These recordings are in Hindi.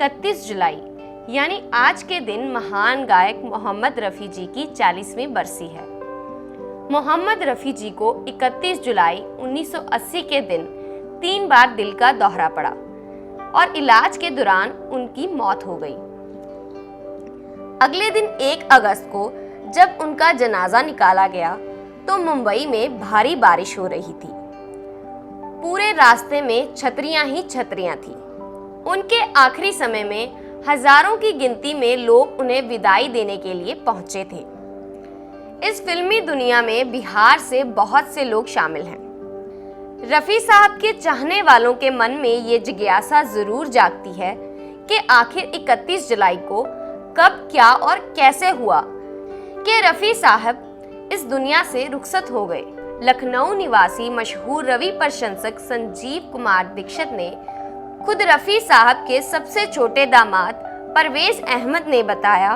31 जुलाई यानी आज के दिन महान गायक मोहम्मद रफ़ी जी की 40वीं बरसी है। मोहम्मद रफ़ी जी को 31 जुलाई 1980 के दिन 3 बार दिल का दौरा पड़ा और इलाज के दौरान उनकी मौत हो गई। अगले दिन 1 अगस्त को जब उनका जनाजा निकाला गया तो मुंबई में भारी बारिश हो रही थी। पूरे रास्ते में छतरियां ही छतरियां थी। उनके आखिरी समय में हजारों की गिनती में लोग उन्हें विदाई देने के लिए पहुंचे थे। इस फिल्मी दुनिया में बिहार से बहुत से लोग शामिल हैं। रफ़ी साहब के चाहने वालों के मन में ये जिज्ञासा जरूर जागती है कि आखिर 31 जुलाई को कब, क्या और कैसे हुआ कि रफ़ी साहब इस दुनिया से रुखसत हो गए। लखनऊ निवासी मशहूर रवि प्रशंसक संजीव कुमार दीक्षित ने खुद रफ़ी साहब के सबसे छोटे दामाद परवेज अहमद ने बताया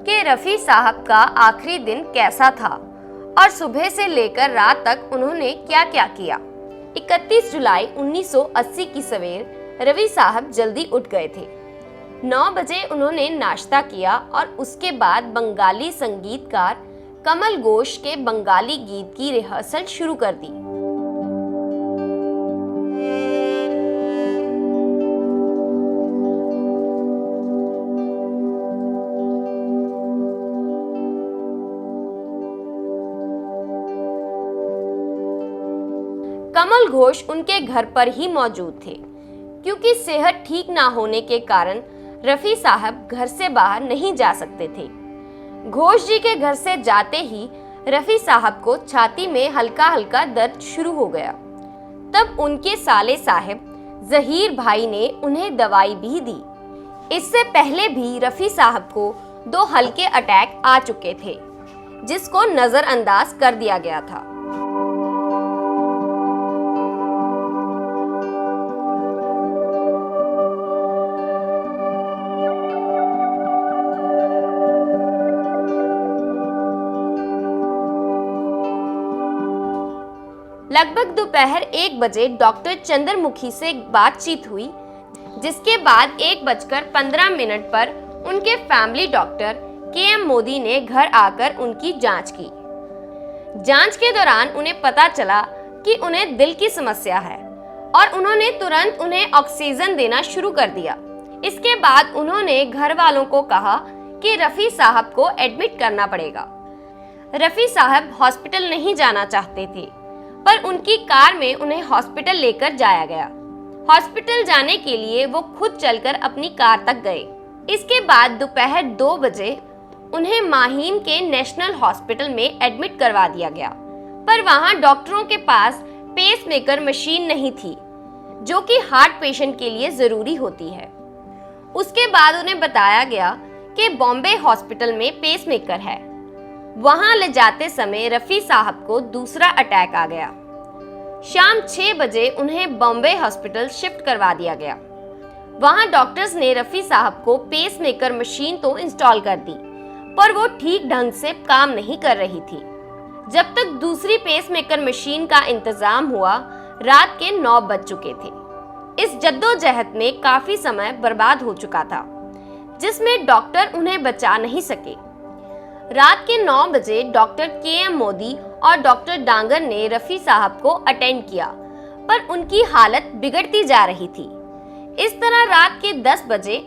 कि रफ़ी साहब का आखिरी दिन कैसा था और सुबह से लेकर रात तक उन्होंने क्या क्या किया। 31 जुलाई 1980 की सवेर रवि साहब जल्दी उठ गए थे। 9 बजे उन्होंने नाश्ता किया और उसके बाद बंगाली संगीतकार कमल घोष के बंगाली गीत की रिहर्सल शुरू कर दी। कमल घोष उनके घर पर ही मौजूद थे क्योंकि सेहत ठीक ना होने के कारण रफ़ी साहब घर से बाहर नहीं जा सकते थे। घोष जी के घर से जाते ही रफ़ी साहब को छाती में हल्का हल्का दर्द शुरू हो गया। तब उनके साले साहब जहीर भाई ने उन्हें दवाई भी दी। इससे पहले भी रफ़ी साहब को 2 हल्के अटैक आ चुके थे जिसको नज़रअंदाज कर दिया गया था। लगभग दोपहर 1 बजे डॉक्टर चंद्रमुखी से बातचीत हुई, जिसके बाद 1:15 पर उनके फैमिली डॉक्टर KM मोदी ने घर आकर उनकी जांच की। जांच के दौरान उन्हें पता चला कि उन्हें दिल की समस्या है और उन्होंने तुरंत उन्हें ऑक्सीजन देना शुरू कर दिया। इसके बाद उन्होंने घर वालों को कहा कि रफ़ी साहब को एडमिट करना पड़ेगा। रफ़ी साहब हॉस्पिटल नहीं जाना चाहते थे पर उनकी कार में उन्हें हॉस्पिटल लेकर जाया गया। हॉस्पिटल जाने के लिए वो खुद चलकर अपनी कार तक गए। इसके बाद दोपहर 2 बजे उन्हें माहिम के नेशनल हॉस्पिटल में एडमिट करवा दिया गया, पर वहां डॉक्टरों के पास पेसमेकर मशीन नहीं थी जो कि हार्ट पेशेंट के लिए जरूरी होती है। उसके बाद उन्हें बताया गया कि बॉम्बे हॉस्पिटल में पेसमेकर है। वहां ले जाते समय रफ़ी साहब को दूसरा अटैक आ गया। शाम 6 बजे उन्हें बॉम्बे हॉस्पिटल शिफ्ट करवा दिया गया। वहां डॉक्टर्स ने रफ़ी साहब को पेसमेकर मशीन तो इंस्टॉल कर दी पर वो ठीक ढंग से काम नहीं कर रही थी। जब तक दूसरी पेसमेकर मशीन का इंतजाम हुआ, रात के 9 बज चुके थे। इस जद्दोजहद में काफी समय बर्बाद हो चुका था जिसमें डॉक्टर उन्हें बचा नहीं सके। रात के 9 बजे डॉक्टर KM मोदी और डॉक्टर डांगर ने रफ़ी साहब को अटेंड किया पर उनकी हालत बिगड़ती जा रही थी। इस तरह रात के 10 बजे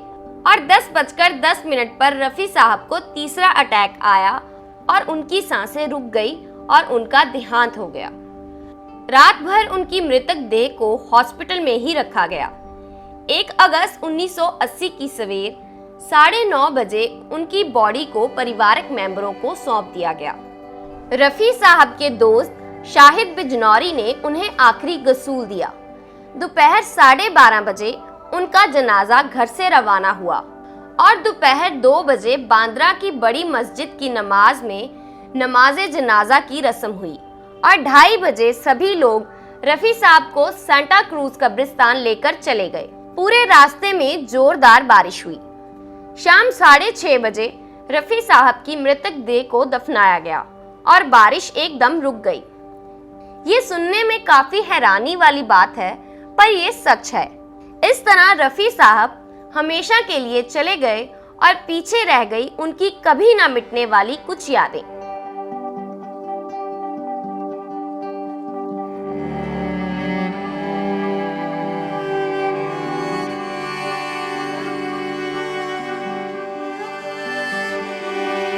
और 10:10 पर रफ़ी साहब को तीसरा अटैक आया और उनकी सांसें रुक गई और उनका देहांत हो गया। रात भर उनकी मृतक देह को हॉस्पिटल में ही रखा गया। 1 अगस्त 1980 की सवेर 9:30 बजे उनकी बॉडी को परिवारक मेंबरों को सौंप दिया गया। रफ़ी साहब के दोस्त शाहिद बिजनौरी ने उन्हें आखिरी गसूल दिया। दोपहर 12:30 बजे उनका जनाजा घर से रवाना हुआ और दोपहर 2 बजे बांद्रा की बड़ी मस्जिद की नमाज में नमाज़े जनाजा की रस्म हुई और 2:30 बजे सभी लोग रफ़ी साहब को सांता क्रूज कब्रिस्तान लेकर चले गए। पूरे रास्ते में जोरदार बारिश हुई। शाम 6:30 बजे रफ़ी साहब की मृतक देह को दफनाया गया और बारिश एकदम रुक गई। ये सुनने में काफी हैरानी वाली बात है पर ये सच है। इस तरह रफ़ी साहब हमेशा के लिए चले गए और पीछे रह गई उनकी कभी ना मिटने वाली कुछ यादें।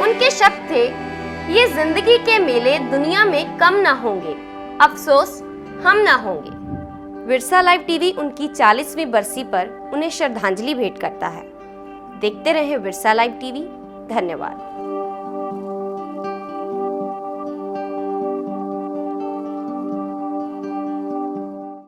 उनके शब्द थे, ये जिंदगी के मेले दुनिया में कम ना होंगे, अफसोस हम ना होंगे। विरसा लाइव टीवी उनकी 40वीं बरसी पर उन्हें श्रद्धांजलि भेंट करता है। देखते रहें विरसा लाइव टीवी। धन्यवाद।